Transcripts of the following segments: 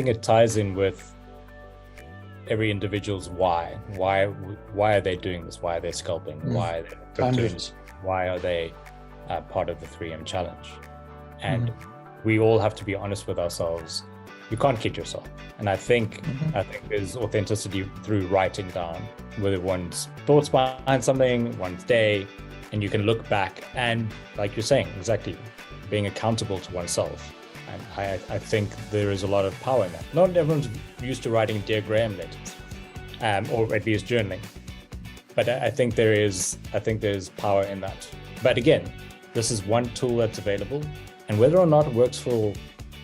think it ties in with every individual's why. Why are they doing this? Why are they scalping? Why are they crypto? Why are they part of the 3M challenge? And we all have to be honest with ourselves. You can't kid yourself. And I think there's authenticity through writing down whether one's thoughts behind something, one's day, and you can look back and, like you're saying, exactly, being accountable to oneself. And I think there is a lot of power in that. Not everyone's used to writing Dear Graham letters, or at least journaling. But I think there's power in that. But again, this is one tool that's available, and whether or not it works for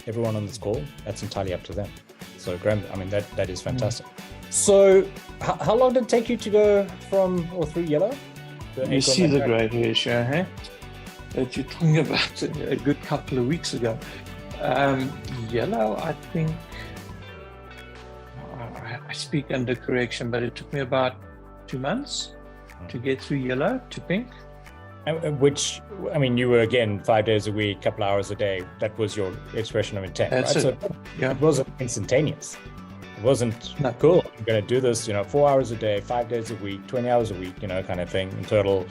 everyone on this call, that's entirely up to them. So Graham, I mean, that is fantastic. So how long did it take you to go from or through yellow? You see the grey hair, hey? That you're talking about a good couple of weeks ago. Yellow, I think, I speak under correction, but it took me about 2 months to get through yellow to pink. Which, I mean, you were, again, 5 days a week, couple hours a day. That was your expression of intent, That's right? it. So Yeah. it wasn't instantaneous. It wasn't cool. I'm going to do this, 4 hours a day, 5 days a week, 20 hours a week, kind of thing. In total,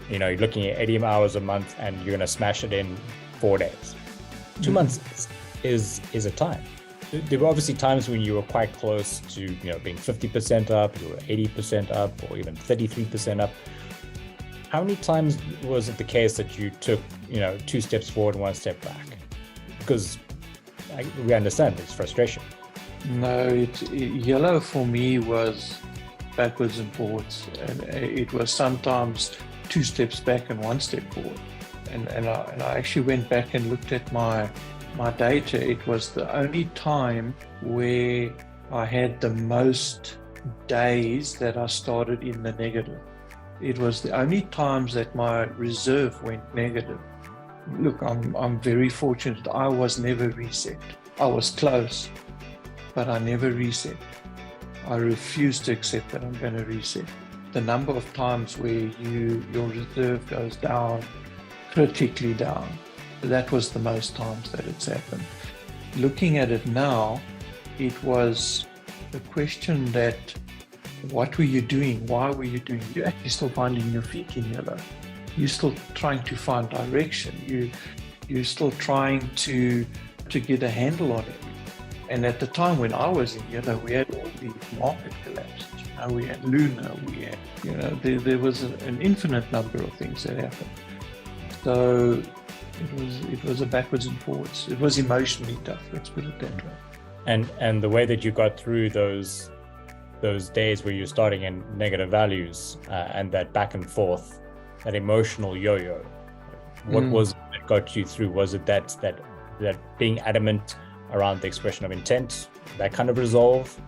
you're looking at 80 hours a month and you're going to smash it in 4 days. 2 months is a time. There were obviously times when you were quite close to, being 50% up, you were 80% up, or even 33% up. How many times was it the case that you took, 2 steps forward and 1 step back? Because we understand it's frustration. No, yellow for me was backwards and forwards, and it was sometimes 2 steps back and 1 step forward. And I actually went back and looked at my data. It was the only time where I had the most days that I started in the negative. It was the only times that my reserve went negative. Look, I'm very fortunate. I was never reset. I was close, but I never reset. I refuse to accept that I'm going to reset. The number of times where your reserve goes down, critically down, that was the most times that it's happened. Looking at it now, it was a question that, what were you doing? Why were you doing? You're actually still finding your feet in yellow. You're still trying to find direction. You're still trying to get a handle on it. And at the time when I was in yellow, we had all these market collapses. We had Luna, we had, there was an infinite number of things that happened. So it was a backwards and forwards. It was emotionally tough, let's put it that way. And the way that you got through those days where you're starting in negative values and that back and forth, that emotional yo-yo, what was it that got you through? Was it that being adamant around the expression of intent, that kind of resolve?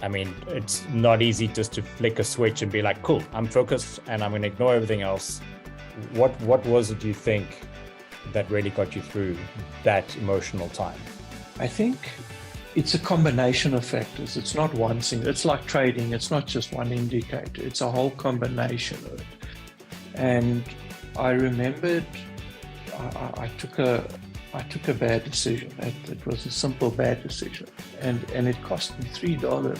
I mean, it's not easy just to flick a switch and be like, cool, I'm focused and I'm going to ignore everything else. What was it, do you think, that really got you through that emotional time? I think it's a combination of factors. It's not one single. It's like trading. It's not just one indicator. It's a whole combination of it. And I remembered I took a bad decision. It was a simple bad decision, and it cost me $3.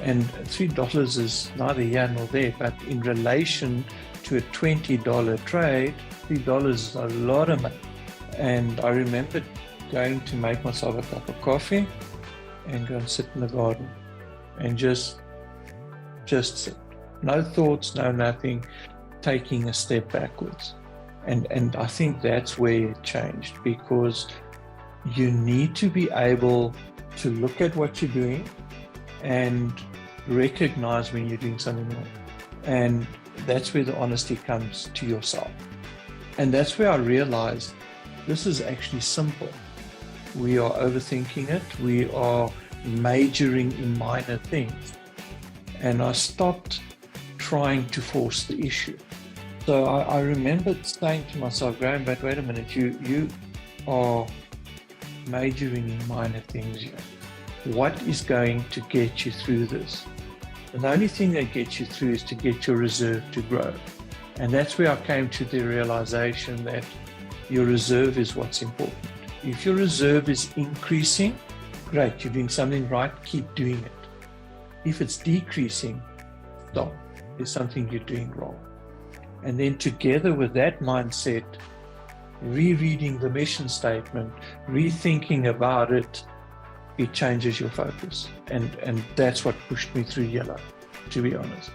And $3 is neither here nor there, but in relation to a $20 trade, $3 is a lot of money. And I remembered going to make myself a cup of coffee and go and sit in the garden and just sit. No thoughts, no nothing, taking a step backwards. And I think that's where it changed, because you need to be able to look at what you're doing and recognize when you're doing something wrong. And that's where the honesty comes to yourself. And that's where I realized this is actually simple. We are overthinking it. We are majoring in minor things. And I stopped trying to force the issue. So I remembered saying to myself, Graham, but wait a minute, you are majoring in minor things here. What is going to get you through this? And the only thing that gets you through is to get your reserve to grow. And that's where I came to the realization that your reserve is what's important. If your reserve is increasing, great, you're doing something right, keep doing it. If it's decreasing, stop. There's something you're doing wrong. And then together with that mindset, rereading the mission statement, rethinking about it, it changes your focus. And that's what pushed me through yellow, to be honest.